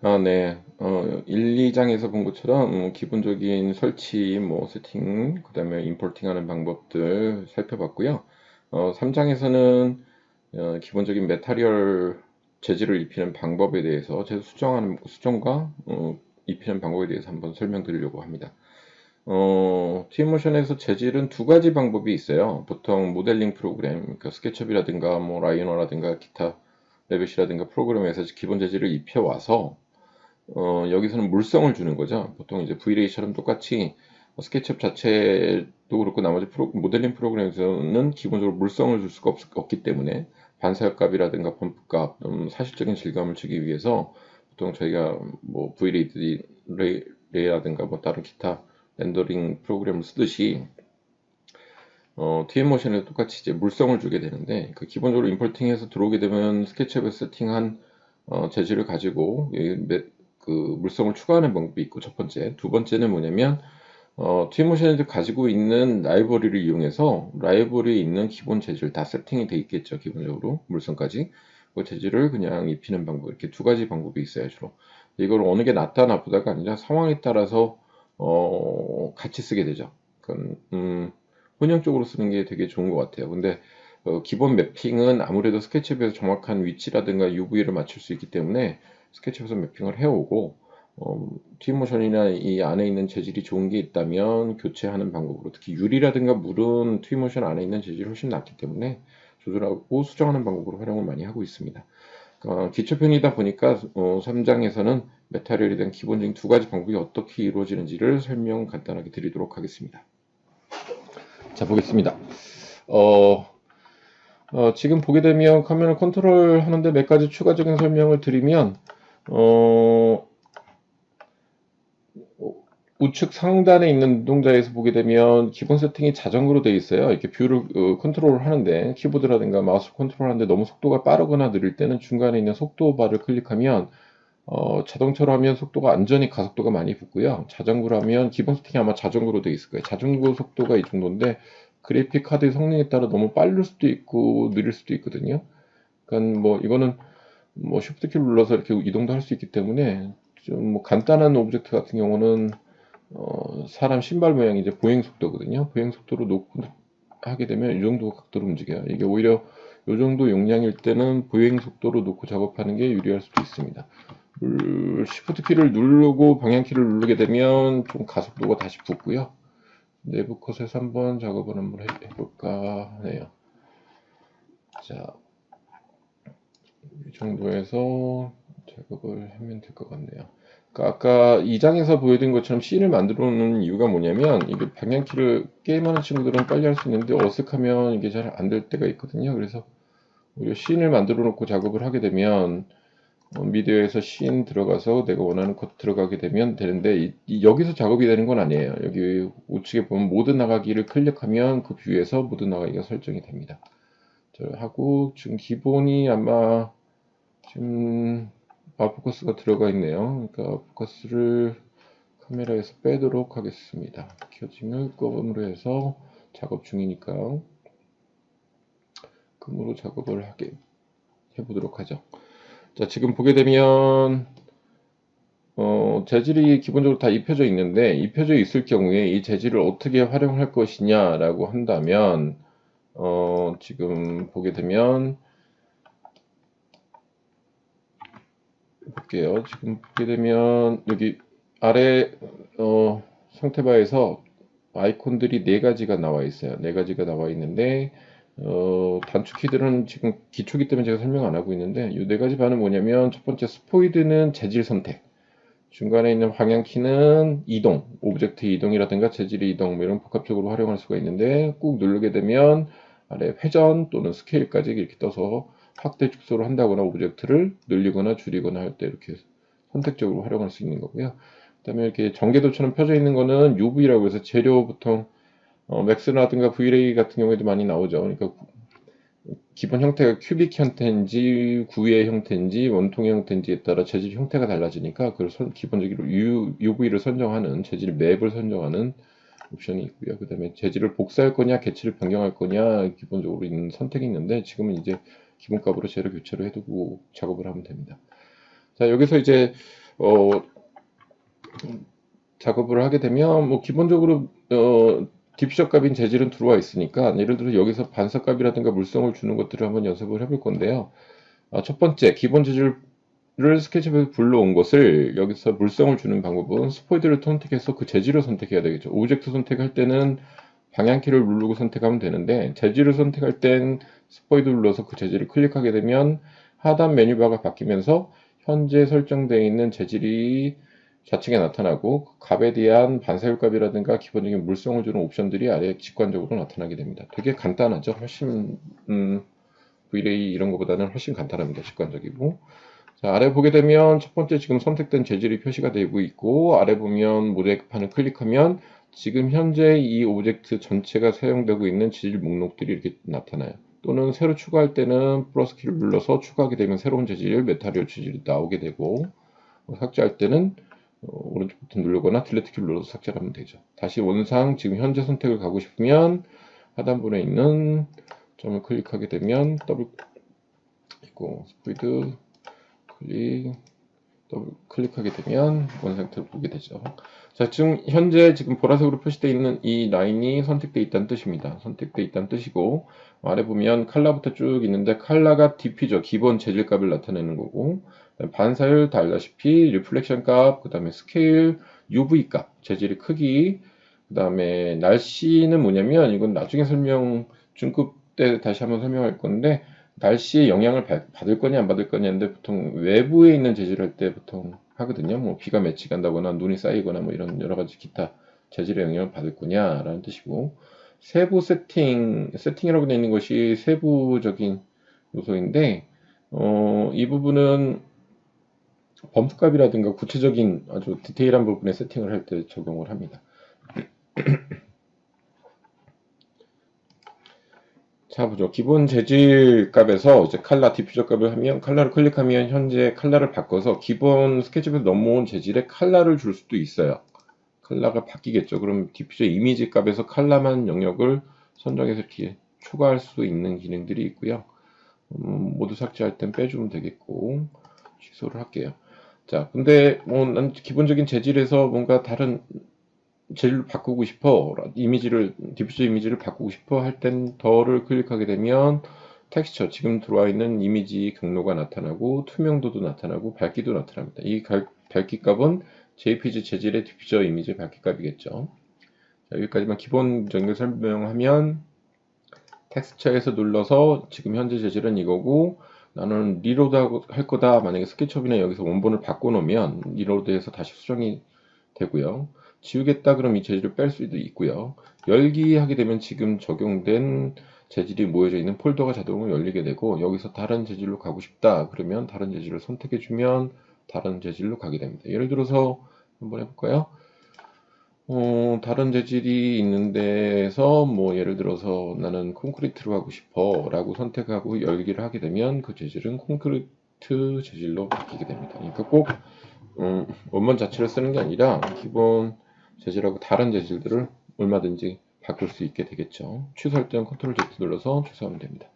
네. 1, 2장에서 본 것처럼 기본적인 설치, 뭐 세팅, 그다음에 임포팅하는 방법들 살펴봤고요. 3장에서는 기본적인 메타리얼 재질을 입히는 방법에 대해서 재질 수정과 입히는 방법에 대해서 한번 설명드리려고 합니다. Twinmotion에서 재질은 두 가지 방법이 있어요. 보통 모델링 프로그램, 그러니까 스케치업이라든가 뭐 라이노라든가 기타 레빗이라든가 프로그램에서 기본 재질을 입혀와서 여기서는 물성을 주는 거죠. 보통 이제 VLA처럼 똑같이 스케치업 자체도 그렇고 나머지 모델링 프로그램에서는 기본적으로 물성을 줄 수가 없기 때문에 반사각값이라든가 범프값, 사실적인 질감을 주기 위해서 보통 저희가 뭐 VLA라든가 뭐 다른 기타 렌더링 프로그램을 쓰듯이 TM모션에도 똑같이 이제 물성을 주게 되는데 기본적으로 임포팅해서 들어오게 되면 스케치업에 세팅한 재질을 가지고 그 물성을 추가하는 방법이 있고 첫 번째, 두 번째는 뭐냐면 Twinmotion에도 가지고 있는 라이브러리를 이용해서 라이브러리에 있는 기본 재질 다 세팅이 돼 있겠죠. 기본적으로 물성까지 그 재질을 그냥 입히는 방법 이렇게 두 가지 방법이 있어요. 주로 이걸 어느 게 낫다 나쁘다가 아니라 상황에 따라서 같이 쓰게 되죠. 그건 혼용적으로 쓰는 게 되게 좋은 것 같아요. 근데 기본 매핑은 아무래도 스케치업에서 정확한 위치라든가 UV를 맞출 수 있기 때문에 스케치업에서 매핑을 해오고 트윈모션이나 이 안에 있는 재질이 좋은 게 있다면 교체하는 방법으로 특히 유리라든가 물은 트윈모션 안에 있는 재질이 훨씬 낫기 때문에 조절하고 수정하는 방법으로 활용을 많이 하고 있습니다. 기초편이다 보니까 3장에서는 메타리얼에 대한 기본적인 두 가지 방법이 어떻게 이루어지는지를 설명 간단하게 드리도록 하겠습니다. 자, 보겠습니다. 어, 지금 보게 되면 카메라 컨트롤 하는데 몇 가지 추가적인 설명을 드리면, 우측 상단에 있는 눈동자에서 보게 되면 기본 세팅이 자전거로 되어 있어요. 이렇게 뷰를 컨트롤 하는데, 키보드라든가 마우스 컨트롤 하는데 너무 속도가 빠르거나 느릴 때는 중간에 있는 속도 바를 클릭하면, 자동차로 하면 속도가 안전히 가속도가 많이 붙고요. 자전거로 하면 기본 세팅이 아마 자전거로 되어 있을 거예요. 자전거 속도가 이 정도인데, 그래픽 카드의 성능에 따라 너무 빠를 수도 있고 느릴 수도 있거든요. 그러니까 뭐 이거는 뭐 쉬프트 키를 눌러서 이렇게 이동도 할 수 있기 때문에 좀 뭐 간단한 오브젝트 같은 경우는 사람 신발 모양이 이제 보행 속도거든요. 보행 속도로 놓고 하게 되면 이 정도 각도로 움직여요. 이게 오히려 이 정도 용량일 때는 보행 속도로 놓고 작업하는 게 유리할 수도 있습니다. 쉬프트 키를 누르고 방향 키를 누르게 되면 좀 가속도가 다시 붙고요. 내부 컷에서 한번 작업을 한번 해볼까 하네요. 자, 이 정도에서 작업을 하면 될 것 같네요. 그러니까 아까 2장에서 보여드린 것처럼 씬을 만들어 놓는 이유가 뭐냐면 이게 방향키를 게임하는 친구들은 빨리 할 수 있는데 어색하면 이게 잘 안 될 때가 있거든요. 그래서 우리가 씬을 만들어 놓고 작업을 하게 되면 미디어에서 씬 들어가서 내가 원하는 컷 들어가게 되면 되는데 여기서 작업이 되는 건 아니에요. 여기 우측에 보면 모드 나가기를 클릭하면 그 뷰에서 모드 나가기가 설정이 됩니다. 하고 지금 기본이 아마 지금 아웃포커스가 들어가 있네요. 그러니까 아웃포커스를 카메라에서 빼도록 하겠습니다. 켜짐을 검으로 해서 작업 중이니까 금으로 작업을 하게 해보도록 하죠. 자, 지금 보게 되면 재질이 기본적으로 다 입혀져 있는데 입혀져 있을 경우에 이 재질을 어떻게 활용할 것이냐라고 한다면 지금 보게 되면 볼게요. 지금 보게 되면 여기 아래 상태바에서 아이콘들이 네 가지가 나와 있어요. 네 가지가 나와 있는데 단축키들은 지금 기초기 때문에 제가 설명 안 하고 있는데 이 네 가지 바는 뭐냐면 첫 번째 스포이드는 재질 선택, 중간에 있는 방향키는 이동, 오브젝트 이동이라든가 재질의 이동 뭐 이런 복합적으로 활용할 수가 있는데 꾹 누르게 되면 아래 회전 또는 스케일까지 이렇게 떠서 확대 축소를 한다거나 오브젝트를 늘리거나 줄이거나 할 때 이렇게 선택적으로 활용할 수 있는 거고요. 그다음에 이렇게 전개도처럼 펴져 있는 거는 UV라고 해서 재료 보통 맥스라든가 VLA 같은 경우에도 많이 나오죠. 그러니까 기본 형태가 큐빅 형태인지 구의 형태인지 원통의 형태인지에 따라 재질 형태가 달라지니까 그걸 기본적으로 UV를 선정하는 재질 맵을 선정하는 옵션이 있고요. 그 다음에 재질을 복사할 거냐 개체를 변경할 거냐 기본적으로 있는 선택이 있는데 지금은 이제 기본값으로 재료 교체를 해두고 작업을 하면 됩니다. 자, 여기서 이제 어, 작업을 하게 되면 뭐 기본적으로 디퓨저 값인 재질은 들어와 있으니까 예를 들어 여기서 반사 값이라든가 물성을 주는 것들을 한번 연습을 해볼 건데요. 첫 번째 기본 재질을 스케치북에 불러온 것을 여기서 물성을 주는 방법은 스포이드를 선택해서 그 재질을 선택해야 되겠죠. 오브젝트 선택할 때는 방향키를 누르고 선택하면 되는데 재질을 선택할 땐 스포이드 눌러서 그 재질을 클릭하게 되면 하단 메뉴바가 바뀌면서 현재 설정되어 있는 재질이 좌측에 나타나고 그 값에 대한 반사율값이라든가 기본적인 물성을 주는 옵션들이 아래 직관적으로 나타나게 됩니다. 되게 간단하죠. 훨씬 V-Ray 이런 것보다는 훨씬 간단합니다. 직관적이고. 자, 아래 보게 되면 첫 번째 지금 선택된 재질이 표시가 되고 있고 아래 보면 모자이크판을 클릭하면 지금 현재 이 오브젝트 전체가 사용되고 있는 재질 목록들이 이렇게 나타나요. 또는 새로 추가할 때는 플러스 키를 눌러서 추가하게 되면 새로운 재질, 메타리얼 재질이 나오게 되고 삭제할 때는 오른쪽 버튼 누르거나 딜리트 키를 눌러서 삭제를 하면 되죠. 다시 원상 지금 현재 선택을 가고 싶으면 하단부에 있는 점을 클릭하게 되면 더블 스피드 클릭하게 되면 원 상태를 보게 되죠. 자, 지금 현재 지금 보라색으로 표시되어 있는 이 라인이 선택되어 있다는 뜻입니다. 선택되어 있다는 뜻이고 아래 보면 컬러부터 쭉 있는데 컬러가 디퓨저 기본 재질 값을 나타내는 거고 반사율 다 알다시피 리플렉션 값, 그 다음에 스케일, UV 값, 재질의 크기, 그 다음에 날씨는 뭐냐면 이건 나중에 중급 때 다시 한번 설명할 건데 날씨에 영향을 받을 거냐 안 받을 거냐인데 보통 외부에 있는 재질을 할 때 보통 하거든요. 뭐 비가 맺히 간다거나 눈이 쌓이거나 뭐 이런 여러 가지 기타 재질의 영향을 받을 거냐라는 뜻이고 세부 세팅이라고 되어 있는 것이 세부적인 요소인데 이 부분은 범프값이라든가 구체적인 아주 디테일한 부분에 세팅을 할 때 적용을 합니다. 자, 보죠. 기본 재질 값에서 이제 컬러 디퓨저 값을 하면 컬러를 클릭하면 현재 컬러를 바꿔서 기본 스케치북에 넘어온 재질에 컬러를 줄 수도 있어요. 컬러가 바뀌겠죠. 그럼 디퓨저 이미지 값에서 컬러만 영역을 선정해서 이렇게 추가할 수 있는 기능들이 있고요. 모두 삭제할 땐 빼주면 되겠고 취소를 할게요. 자, 근데 뭐 난 기본적인 재질에서 뭔가 다른 재질로 바꾸고 싶어 디퓨저 이미지를 바꾸고 싶어 할 땐 더를 클릭하게 되면 텍스처 지금 들어와 있는 이미지 경로가 나타나고 투명도도 나타나고 밝기도 나타납니다. 이 밝기 값은 JPG 재질의 디퓨저 이미지 밝기 값이겠죠. 자, 여기까지만 기본적인 걸 설명하면 텍스처에서 눌러서 지금 현재 재질은 이거고 나는 리로드 할 거다. 만약에 스케치업이나 여기서 원본을 바꿔놓으면 리로드해서 다시 수정이 되고요. 지우겠다 그럼 이 재질을 뺄 수도 있고요. 열기 하게 되면 지금 적용된 재질이 모여져 있는 폴더가 자동으로 열리게 되고 여기서 다른 재질로 가고 싶다 그러면 다른 재질을 선택해 주면 다른 재질로 가게 됩니다. 예를 들어서 한번 해볼까요? 다른 재질이 있는 데서 뭐 예를 들어서 나는 콘크리트로 하고 싶어 라고 선택하고 열기를 하게 되면 그 재질은 콘크리트 재질로 바뀌게 됩니다. 그러니까 꼭 원본 자체를 쓰는 게 아니라 기본 재질하고 다른 재질들을 얼마든지 바꿀 수 있게 되겠죠. 취소할 때는 컨트롤 Z 눌러서 취소하면 됩니다.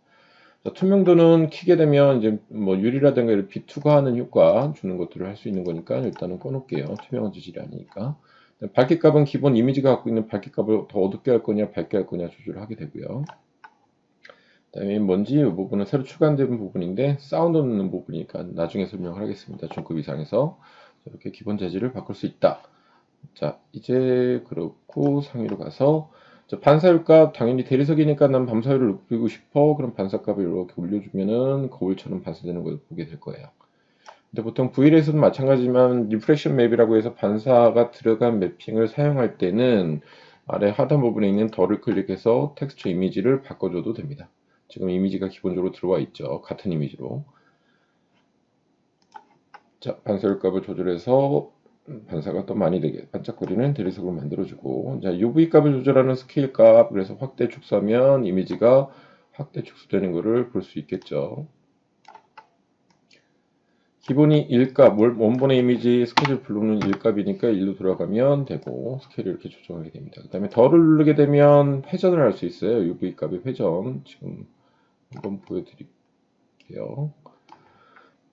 자, 투명도는 키게 되면 이제 뭐 유리라든가 이렇게 투과하는 효과 주는 것들을 할 수 있는 거니까 일단은 꺼놓을게요. 투명한 재질이 아니니까. 밝기 값은 기본 이미지가 갖고 있는 밝기 값을 더 어둡게 할 거냐 밝게 할 거냐 조절을 하게 되고요. 그다음에 먼지 이 부분은 새로 추가된 부분인데 사운드 넣는 부분이니까 나중에 설명을 하겠습니다. 중급 이상에서 이렇게 기본 재질을 바꿀 수 있다. 자, 이제 그렇고 상위로 가서 반사율값 당연히 대리석이니까 난 반사율을 높이고 싶어. 그럼 반사값을 이렇게 올려주면은 거울처럼 반사되는 걸 보게 될 거예요. 근데 보통 VL에서도 마찬가지지만 리프렉션 맵이라고 해서 반사가 들어간 매핑을 사용할 때는 아래 하단 부분에 있는 덜을 클릭해서 텍스처 이미지를 바꿔줘도 됩니다. 지금 이미지가 기본적으로 들어와 있죠. 같은 이미지로. 자, 반사율 값을 조절해서 반사가 더 많이 되게 반짝거리는 대리석으로 만들어주고, 자, UV 값을 조절하는 스케일 값, 그래서 확대 축소하면 이미지가 확대 축소되는 것을 볼 수 있겠죠. 기본이 1값, 원본의 이미지 스케일 블록은 1값이니까 1로 돌아가면 되고, 스케일을 이렇게 조정하게 됩니다. 그 다음에 덜을 누르게 되면 회전을 할 수 있어요. UV 값의 회전. 지금 한번 보여드릴게요.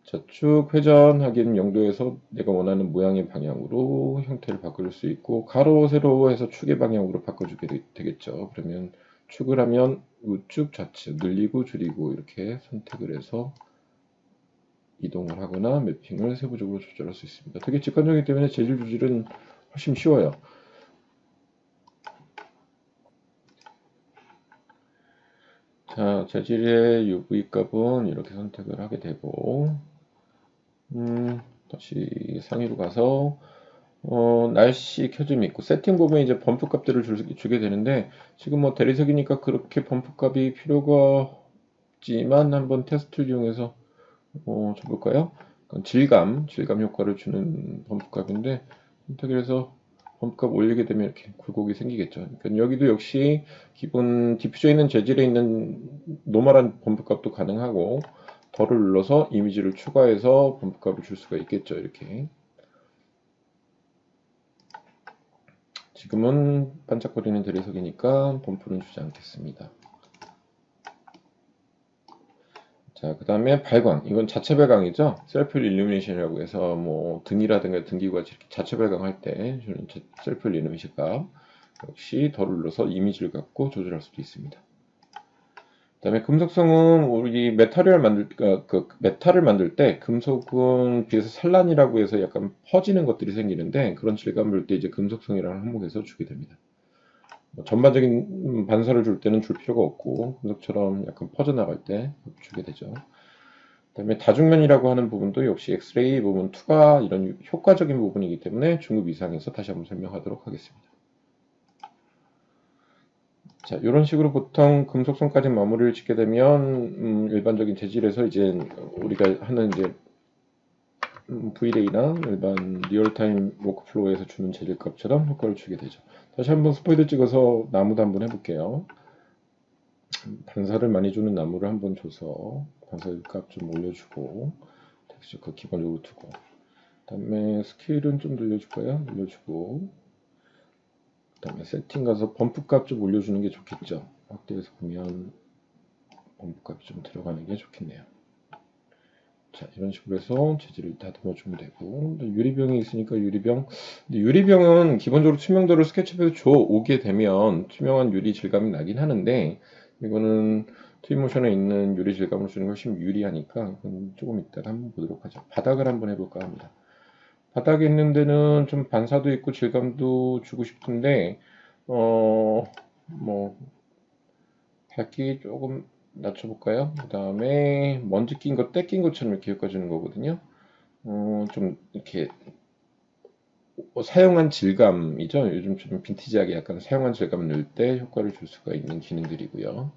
좌측 회전하기는 용도에서 내가 원하는 모양의 방향으로 형태를 바꿀 수 있고, 가로, 세로 해서 축의 방향으로 바꿔주게 되겠죠. 그러면 축을 하면 우측, 좌측, 늘리고, 줄이고 이렇게 선택을 해서 이동을 하거나 매핑을 세부적으로 조절할 수 있습니다. 되게 직관적이기 때문에 재질 조절은 훨씬 쉬워요. 자, 재질의 UV 값은 이렇게 선택을 하게 되고, 다시 상위로 가서 날씨 켜짐이 있고 세팅 보면 이제 범프 값들을 주게 되는데, 지금 뭐 대리석이니까 그렇게 범프 값이 필요가 없지만 한번 테스트를 이용해서 줘볼까요? 질감 효과를 주는 범프 값인데, 선택을 해서 범프 값 올리게 되면 이렇게 굴곡이 생기겠죠. 그러니까 여기도 역시 기본 디퓨저에 있는 재질에 있는 노멀한 범프 값도 가능하고, 덜을 눌러서 이미지를 추가해서 범프 값을 줄 수가 있겠죠. 이렇게. 지금은 반짝거리는 대리석이니까 범프는 주지 않겠습니다. 자, 그 다음에 발광. 이건 자체 발광이죠. 셀프 일루미네이션이라고 해서 뭐 등이라든가 등기구가 이렇게 자체 발광할 때 주는 셀프 일루미네이션 값. 역시 덜 눌러서 이미지를 갖고 조절할 수도 있습니다. 그 다음에 금속성은 우리 메탈을 만들 때 금속은 비해서 산란이라고 해서 약간 퍼지는 것들이 생기는데, 그런 질감을 줄 때 이제 금속성이라는 항목에서 주게 됩니다. 전반적인 반사를 줄 때는 줄 필요가 없고, 금속처럼 약간 퍼져나갈 때 주게 되죠. 그다음에 다중면이라고 하는 부분도 역시 엑스레이 부분 투과 이런 효과적인 부분이기 때문에 중급 이상에서 다시 한번 설명하도록 하겠습니다. 자, 이런 식으로 보통 금속성까지 마무리를 짓게 되면 일반적인 재질에서 이제 우리가 하는 이제 V-Ray나 일반 리얼타임 워크플로우에서 주는 재질값처럼 효과를 주게 되죠. 다시 한번 스포이드 찍어서 나무도 한번 해볼게요. 반사를 많이 주는 나무를 한번 줘서 반사값 좀 올려주고, 텍스처 그 기본적으로 두고, 그 다음에 스케일은 좀 늘려줄까요? 늘려주고, 그 다음에 세팅 가서 범프 값 좀 올려주는 게 좋겠죠. 확대해서 보면 범프 값이 좀 들어가는 게 좋겠네요. 자, 이런 식으로 해서 재질을 다듬어 주면 되고, 유리병이 있으니까 유리병. 근데 유리병은 기본적으로 투명도를 스케치북에 줘 오게 되면 투명한 유리 질감이 나긴 하는데, 이거는 트윈모션에 있는 유리 질감을 주는 게 훨씬 유리하니까 이건 조금 이따가 한번 보도록 하죠. 바닥을 한번 해볼까 합니다. 바닥에 있는 데는 좀 반사도 있고 질감도 주고 싶은데, 뭐 밝기 조금 낮춰볼까요? 그 다음에 먼지 낀 거, 때 낀 것처럼 이렇게 효과주는 거거든요. 좀 이렇게 사용한 질감이죠. 요즘 좀 빈티지하게 약간 사용한 질감을 넣을 때 효과를 줄 수가 있는 기능들이고요.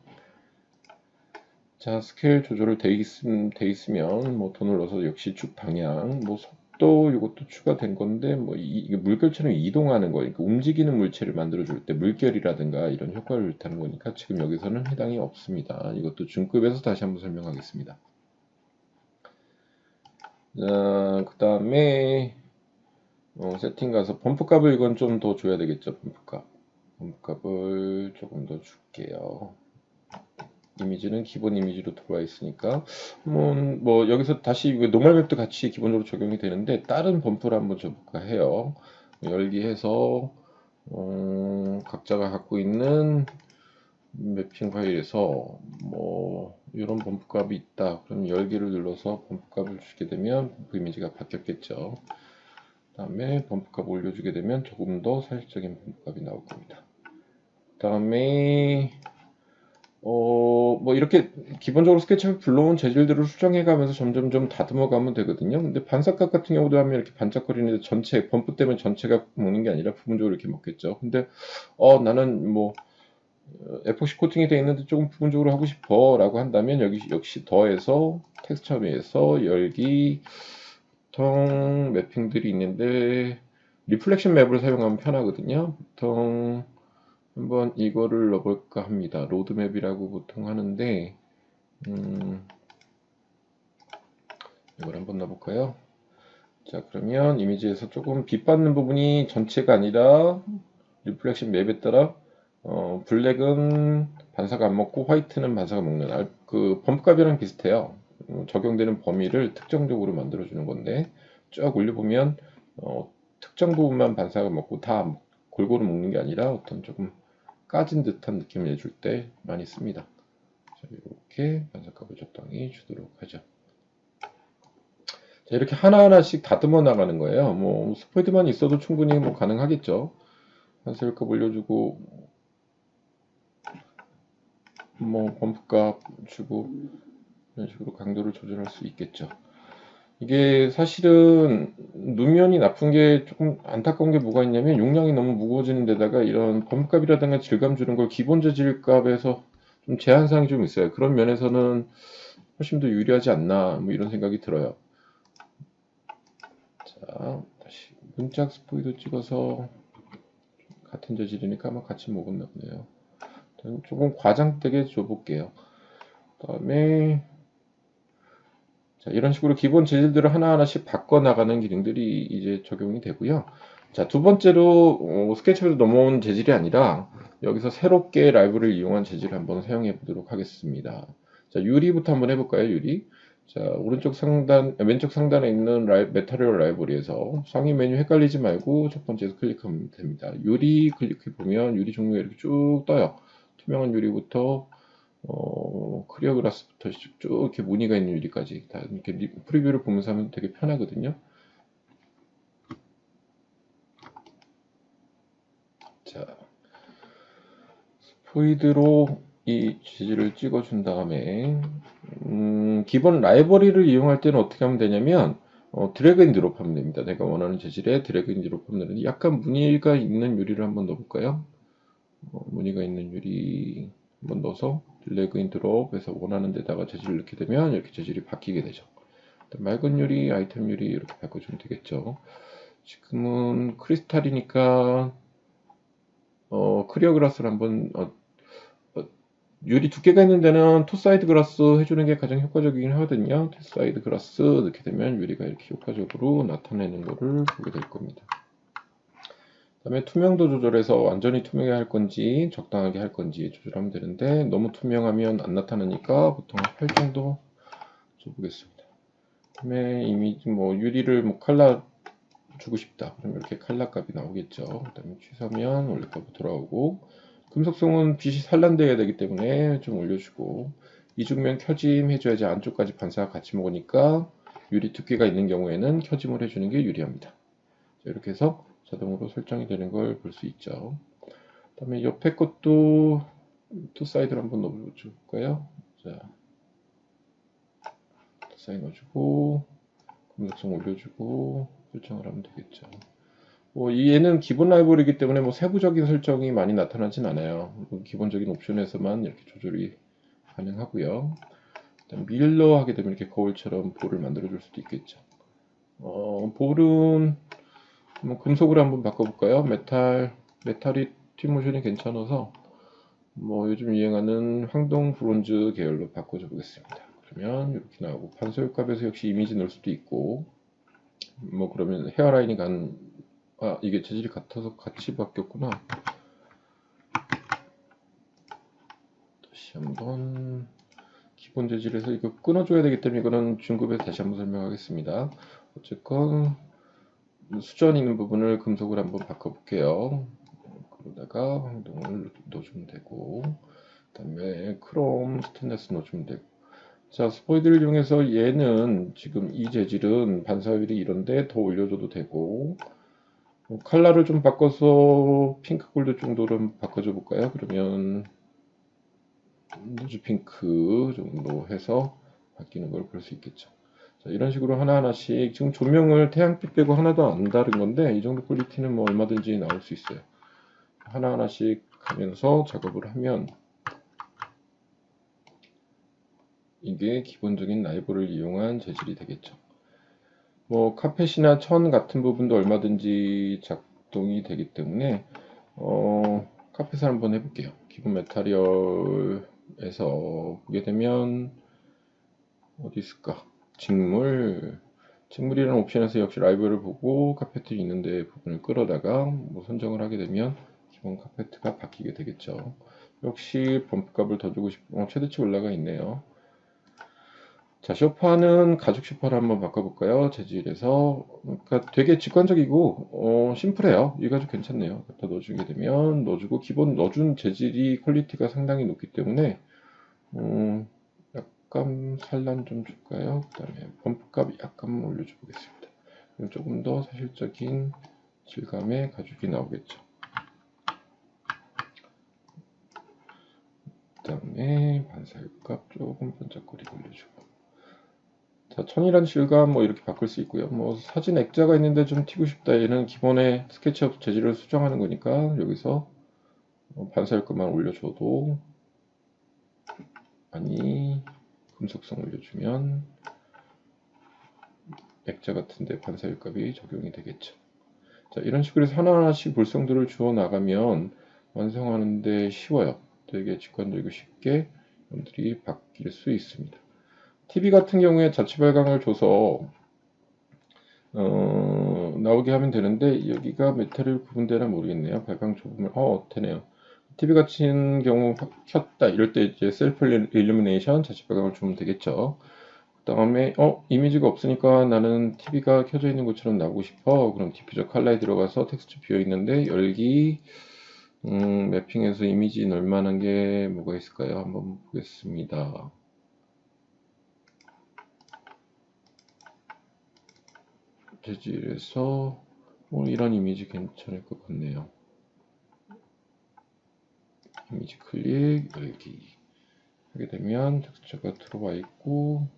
자, 스케일 조절을 돼 있으면 뭐 더 눌러서 역시 쭉 방향, 뭐 속도 이것도 추가된 건데, 뭐 이게 물결처럼 이동하는 거니까 움직이는 물체를 만들어 줄 때 물결이라든가 이런 효과를 좋다는 거니까 지금 여기서는 해당이 없습니다. 이것도 중급에서 다시 한번 설명하겠습니다. 자, 그 다음에 세팅 가서 범프 값을 이건 좀 더 줘야 되겠죠. 범프 값을 조금 더 줄게요. 이미지는 기본 이미지로 들어와 있으니까 뭐 여기서 다시 노멀 맵도 같이 기본적으로 적용이 되는데, 다른 범프를 한번 줘볼까 해요. 열기해서 각자가 갖고 있는 매핑 파일에서 뭐 이런 범프 값이 있다. 그럼 열기를 눌러서 범프 값을 주게 되면 범프 이미지가 바뀌었겠죠. 그 다음에 범프 값 올려주게 되면 조금 더 사실적인 범프 값이 나올 겁니다. 그 다음에 뭐 이렇게 기본적으로 스케치북 불러온 재질들을 수정해 가면서 점점 좀 다듬어 가면 되거든요. 근데 반사값 같은 경우도 하면 이렇게 반짝거리는데 전체 범프 때문에 전체가 먹는 게 아니라 부분적으로 이렇게 먹겠죠. 근데 나는 뭐 에포시 코팅이 되어 있는데 조금 부분적으로 하고 싶어 라고 한다면 여기 역시 더해서 텍스처에서 열기 보통 매핑들이 있는데 리플렉션 맵을 사용하면 편하거든요. 보통 한번 이거를 넣어볼까 합니다. 로드맵이라고 보통 하는데 이걸 한번 넣어볼까요? 자, 그러면 이미지에서 조금 빛 받는 부분이 전체가 아니라 리플렉션 맵에 따라 블랙은 반사가 안 먹고 화이트는 반사가 먹는 그 범프 값이랑 비슷해요. 적용되는 범위를 특정적으로 만들어주는 건데 쭉 올려보면 특정 부분만 반사가 먹고 다 골고루 먹는 게 아니라 어떤 조금 까진 듯한 느낌을 내줄 때 많이 씁니다. 자, 이렇게 반사값을 적당히 주도록 하죠. 자, 이렇게 하나하나씩 다듬어 나가는 거예요. 뭐 스포이드만 있어도 충분히 뭐 가능하겠죠. 반사율값 올려주고 뭐 범프값 주고 이런 식으로 강도를 조절할 수 있겠죠. 이게 사실은 누면이 나쁜 게 조금 안타까운 게 뭐가 있냐면 용량이 너무 무거워지는 데다가 이런 범값이라든가 질감 주는 걸 기본 재질값에서 좀 제한사항이 좀 있어요. 그런 면에서는 훨씬 더 유리하지 않나 뭐 이런 생각이 들어요. 자, 다시 문짝 스포이드 찍어서 같은 재질이니까 아마 같이 먹었나 보네요. 조금 과장되게 줘볼게요. 그 다음에 자, 이런 식으로 기본 재질들을 하나하나씩 바꿔나가는 기능들이 이제 적용이 되고요. 자, 두 번째로 스케치에서 넘어온 재질이 아니라 여기서 새롭게 라이브를 이용한 재질을 한번 사용해 보도록 하겠습니다. 자, 유리부터 한번 해볼까요? 유리. 자, 왼쪽 상단에 있는 메타리얼 라이브러리에서 상위 메뉴 헷갈리지 말고 첫 번째에서 클릭하면 됩니다. 유리 클릭해 보면 유리 종류가 이렇게 쭉 떠요. 투명한 유리부터 클리어 글라스부터 쭉 이렇게 무늬가 있는 유리까지 다 이렇게 프리뷰를 보면서 하면 되게 편하거든요. 자, 스포이드로 이 재질을 찍어준 다음에 기본 라이브러리를 이용할 때는 어떻게 하면 되냐면 드래그 앤 드롭 하면 됩니다. 내가 원하는 재질에 드래그 앤 드롭 하면 되는데 약간 무늬가 있는 유리를 한번 넣어볼까요? 무늬가 있는 유리 한번 넣어서 드래그 앤 드롭해서 원하는 데다가 재질을 넣게 되면 이렇게 재질이 바뀌게 되죠. 맑은 유리, 아이템 유리 이렇게 바꿔주면 되겠죠. 지금은 크리스탈이니까 클리어 글라스를 한번 유리 두께가 있는 데는 투 사이드 글라스 해주는 게 가장 효과적이긴 하거든요. 투 사이드 글라스 넣게 되면 유리가 이렇게 효과적으로 나타내는 것을 보게 될 겁니다. 그 다음에 투명도 조절해서 완전히 투명하게 할 건지 적당하게 할 건지 조절하면 되는데 너무 투명하면 안 나타나니까 보통 8 정도 줘보겠습니다. 그 다음에 이미지 뭐 유리를 뭐 칼라 주고 싶다. 그럼 이렇게 칼라 값이 나오겠죠. 그 다음에 취소하면 원래 값으로 돌아오고 금속성은 빛이 산란되어야 되기 때문에 좀 올려주고 이중면 켜짐 해줘야지 안쪽까지 반사가 같이 먹으니까 유리 두께가 있는 경우에는 켜짐을 해주는 게 유리합니다. 자, 이렇게 해서 자동으로 설정이 되는 걸 볼 수 있죠. 그 다음에 옆에 것도 투 사이드를 한번 넣어줄까요? 자, 투 사이드 넣어주고 금속성 올려주고 설정을 하면 되겠죠. 얘는 기본 라이브러리이기 때문에 뭐 세부적인 설정이 많이 나타나진 않아요. 기본적인 옵션에서만 이렇게 조절이 가능하고요. 일단 밀러 하게 되면 이렇게 거울처럼 볼을 만들어 줄 수도 있겠죠. 볼은 금속으로 한번 바꿔볼까요? 메탈이 튀모션이 괜찮아서 뭐 요즘 유행하는 황동 브론즈 계열로 바꿔줘 보겠습니다. 그러면 이렇게 나오고 반사율값에서 역시 이미지 넣을 수도 있고 뭐 그러면 헤어라인이 이게 재질이 같아서 같이 바뀌었구나. 다시 한번 기본 재질에서 이거 끊어줘야 되기 때문에 이거는 중급에서 다시 한번 설명하겠습니다. 어쨌건 수전 있는 부분을 금속으로 한번 바꿔볼게요. 그러다가 황동을 넣어주면 되고 그 다음에 크롬 스테인리스 넣어주면 되고 자 스포이드를 이용해서 얘는 지금 이 재질은 반사율이 이런데 더 올려줘도 되고 컬러를 좀 바꿔서 핑크 골드 정도로 바꿔줘 볼까요? 그러면 누즈 핑크 정도 해서 바뀌는 걸 볼 수 있겠죠. 자, 이런 식으로 하나하나씩 지금 조명을 태양빛 빼고 하나도 안 다른 건데 이 정도 퀄리티는 뭐 얼마든지 나올 수 있어요. 하나하나씩 가면서 작업을 하면 이게 기본적인 라이브를 이용한 재질이 되겠죠. 뭐 카펫이나 천 같은 부분도 얼마든지 작동이 되기 때문에 카펫을 한번 해볼게요. 기본 메타리얼에서 보게 되면 어디 있을까? 직물이라는 옵션에서 역시 라이브를 보고 카펫이 있는데 부분을 끌어다가 뭐 선정을 하게 되면 기본 카펫가 바뀌게 되겠죠. 역시 범프 값을 더 주고 싶으면 최대치 올라가 있네요. 자, 소파는 가죽 소파를 한번 바꿔볼까요? 재질에서. 그러니까 되게 직관적이고, 심플해요. 이 가죽 괜찮네요. 갖다 넣어주게 되면, 넣어주고, 기본 넣어준 재질이 퀄리티가 상당히 높기 때문에, 약간 산란 좀 줄까요? 그 다음에 범프값 약간 올려줘 보겠습니다. 그럼 조금 더 사실적인 질감의 가죽이 나오겠죠. 그 다음에 반사율값 조금 번쩍거리게 올려주고. 자, 천이란 질감 뭐 이렇게 바꿀 수 있고요. 뭐 사진 액자가 있는데 좀 튀고 싶다. 얘는 기본의 스케치업 재질을 수정하는 거니까 여기서 반사율값만 올려줘도, 아니 금속성 올려주면 액자 같은데 반사율값이 적용이 되겠죠. 자, 이런 식으로 해서 하나하나씩 물성들을 주어 나가면 완성하는데 쉬워요. 되게 직관적이고 쉽게 여러분들이 바뀔 수 있습니다. TV 같은 경우에 자체 발광을 줘서 나오게 하면 되는데, 여기가 메탈을 구분되나 모르겠네요. 발광 조금을 되네요. TV 같은 경우 켰다 이럴 때 이제 셀프 일루미네이션 자체 발광을 주면 되겠죠. 그 다음에 이미지가 없으니까 나는 TV가 켜져 있는 것처럼 나오고 싶어. 그럼 디퓨저 컬러에 들어가서 텍스처 비어 있는데 열기, 매핑해서 이미지 넣을 만한 게 뭐가 있을까요? 한번 보겠습니다. 재질에서 이런 이미지 괜찮을 것 같네요. 이미지 클릭, 열기 하게 되면 텍스처가 들어와 있고,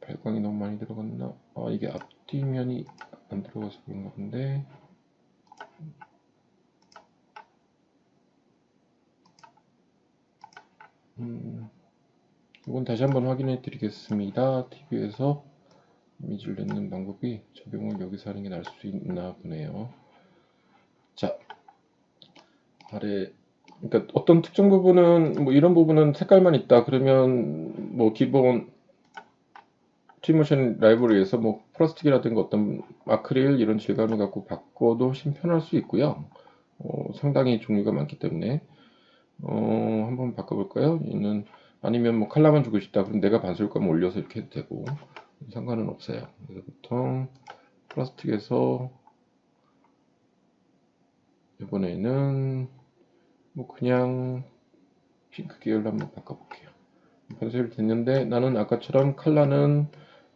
발광이 너무 많이 들어갔나? 이게 앞뒤면이 안 들어가서 그런가 본데. 이건 다시 한번 확인해 드리겠습니다. TV에서 이미지를 넣는 방법이 적용을 여기서 하는 게 나을 수 있나 보네요. 자, 아래, 그러니까 어떤 특정 부분은, 뭐 이런 부분은 색깔만 있다 그러면 뭐 기본 트리모션 라이브러리에서 뭐 플라스틱이라든가 어떤 아크릴 이런 질감을 갖고 바꿔도 훨씬 편할 수 있고요. 상당히 종류가 많기 때문에 한번 바꿔볼까요? 얘는 아니면 뭐 컬러만 주고 싶다 그럼 내가 반술감 올려서 이렇게 해도 되고 상관은 없어요. 그래서 보통 플라스틱에서 이번에는 뭐 그냥 핑크 계열로 한번 바꿔볼게요. 변색이 됐는데 나는 아까처럼 컬러는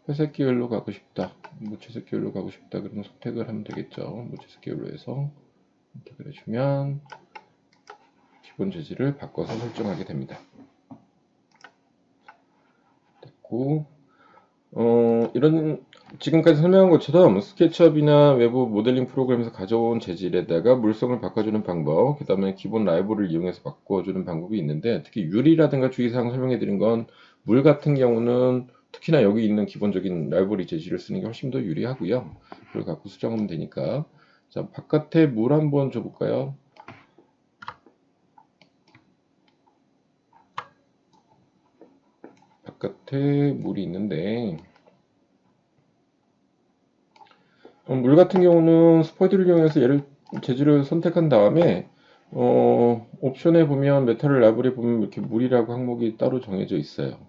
회색 계열로 가고 싶다, 무채색 계열로 가고 싶다 그러면 선택을 하면 되겠죠. 무채색 계열로 해서 선택을 해주면 기본 재질을 바꿔서 설정하게 됩니다. 됐고, 이런 지금까지 설명한 것처럼 스케치업이나 외부 모델링 프로그램에서 가져온 재질에다가 물성을 바꿔주는 방법, 그 다음에 기본 라이브를 이용해서 바꿔주는 방법이 있는데, 특히 유리라든가 주의사항 설명해 드린 건 물 같은 경우는 특히나 여기 있는 기본적인 라이브러리 재질을 쓰는 게 훨씬 더 유리하고요. 그걸 갖고 수정하면 되니까. 자, 바깥에 물 한번 줘볼까요? 바깥에 물이 있는데, 물 같은 경우는 스포이드를 이용해서 얘를 재질을 선택한 다음에 옵션에 보면 메탈 라벨에 보면 이렇게 물이라고 항목이 따로 정해져 있어요.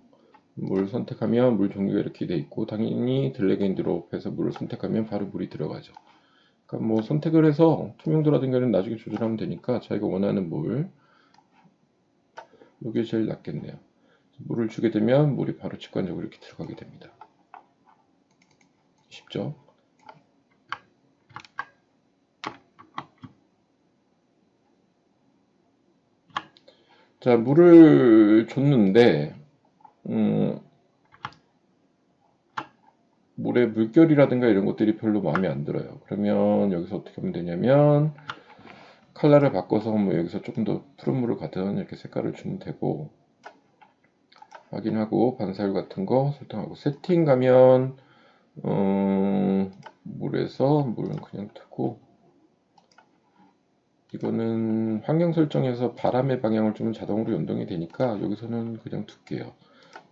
물 선택하면 물 종류가 이렇게 돼 있고, 당연히 드래그 앤 드롭해서 물을 선택하면 바로 물이 들어가죠. 그러니까 뭐 선택을 해서 투명도라든가는 나중에 조절하면 되니까 자기가 원하는 물, 이게 제일 낫겠네요. 물을 주게 되면 물이 바로 직관적으로 이렇게 들어가게 됩니다. 쉽죠? 자, 물을 줬는데 물의 물결이라든가 이런 것들이 별로 마음에 안 들어요. 그러면 여기서 어떻게 하면 되냐면 컬러를 바꿔서 뭐 여기서 조금 더 푸른 물을 가든 이렇게 색깔을 주면 되고, 확인하고 반사율 같은 거 설정하고, 세팅 가면 물에서 물은 그냥 두고, 이거는 환경 설정에서 바람의 방향을 주면 자동으로 연동이 되니까 여기서는 그냥 둘게요.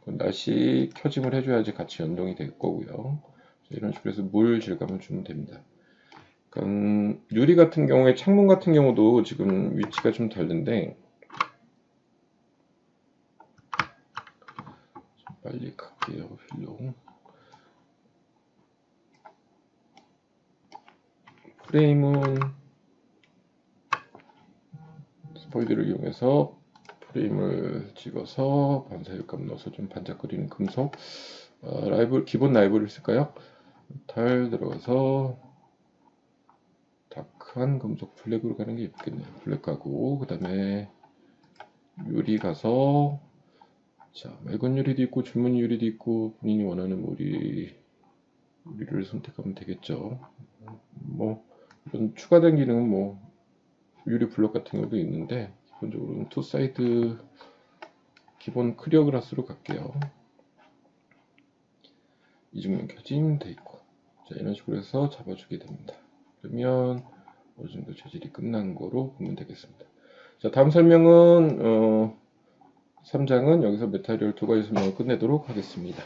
날씨 켜짐을 해줘야지 같이 연동이 될 거고요. 이런 식으로 해서 물 질감을 주면 됩니다. 유리 같은 경우에 창문 같은 경우도 지금 위치가 좀 다른데 좀 빨리 갈게요. 필로 프레임은 스포이드를 이용해서 프레임을 찍어서 반사율값 넣어서 좀 반짝거리는 금속 기본 라이브를 쓸까요? 달 들어가서 다크한 금속 블랙으로 가는 게 예쁘겠네요. 블랙 가고 그 다음에 유리 가서 자 맑은 유리도 있고 줄무늬 유리도 있고 본인이 원하는 유리를 선택하면 되겠죠. 뭐 이런 추가된 기능은 뭐 유리 블럭 같은 경우도 있는데 기본적으로는 투 사이드 기본 클리어 글라스로 갈게요. 이중면 켜짐 돼 있고 자 이런 식으로 해서 잡아주게 됩니다. 그러면 어느 정도 재질이 끝난 거로 보면 되겠습니다. 자 다음 설명은 3장은 여기서 메타리얼 두 가지 설명을 끝내도록 하겠습니다.